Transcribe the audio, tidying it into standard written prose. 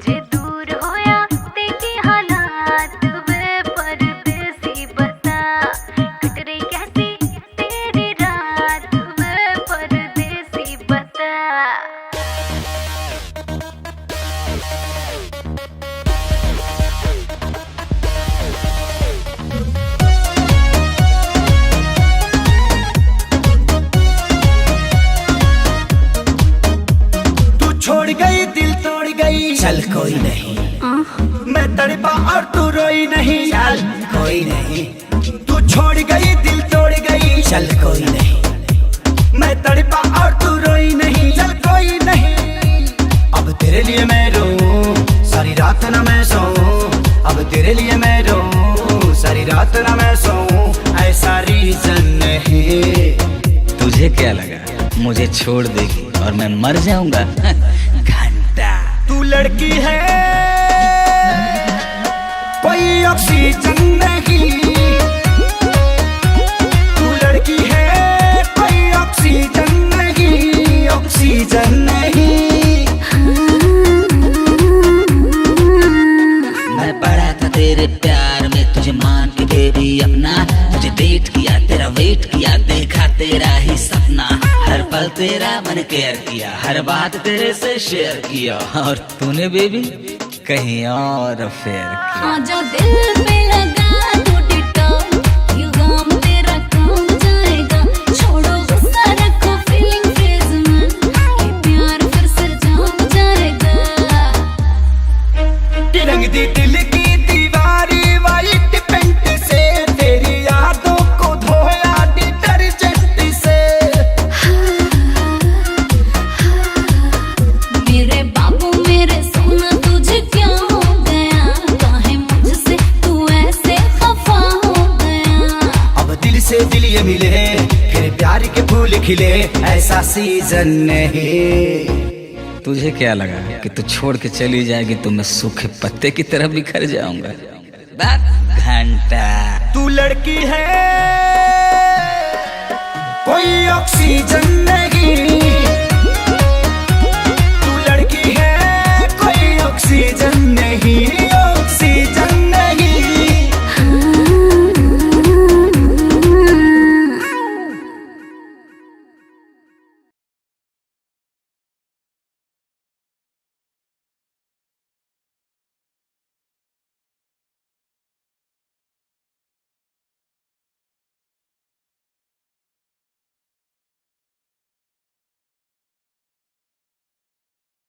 जे दूर होया तेरी हालात वे परदेसी बता, कट रही कैसी तेरी रात वे परदेसी बता। छोड़ गई दिल तोड़ गई, चल कोई नहीं, मैं तड़पा और तू रोई नहीं, चल कोई नहीं। तू छोड़ गई दिल तोड़ गई, चल कोई नहीं, मैं तड़पा और तू रोई नहीं, चल कोई नहीं। अब तेरे लिए मैं रोऊं सारी रात ना मैं सोऊं, अब तेरे लिए मैं रोऊं सारी रात ना मैं सोऊं, ऐसा रीजन नहीं। तुझे क्या लगा मुझे छोड़ देगी और मैं मर जाऊंगा? घंटा तू लड़की है कोई ऑक्सीजन नहीं, तू लड़की है कोई ऑक्सीजन नहीं, ऑक्सीजन नहीं। मैं पड़ा था तेरे प्यार में, तुझे मान के बेबी अपना, तुझे डेट किया तेरा वेट किया, देखा तेरा ही सपना, हर पल तेरा मन केयर किया, हर बात तेरे से शेयर किया, और तूने बेबी कहीं और अफेयर किया। हाँ जो दिल पे लगा तो डिटॉल, ये गम तेरा कम जाएगा, छोड़ो गुस्सा रखो फीलिंग फेज में, ये प्यार फिर से जम जाएगा। रंग दी दिल की दीवारी वाइट पेंट से, तेरी यादों को धोया डिटर्जेंट से। मेरे बाबू मेरे सोना तुझे क्या हो गया, काहे मुझसे तू ऐसे खफा हो गया। अब दिल से दिल ये मिले फिर प्यार के फूल खिले, ऐसा सीजन नहीं। तुझे क्या लगा कि तू छोड़ के चली जाएगी तो मैं सूखे पत्ते की तरह बिखर जाऊंगा? घंटा तू लड़की है कोई ऑक्सीजन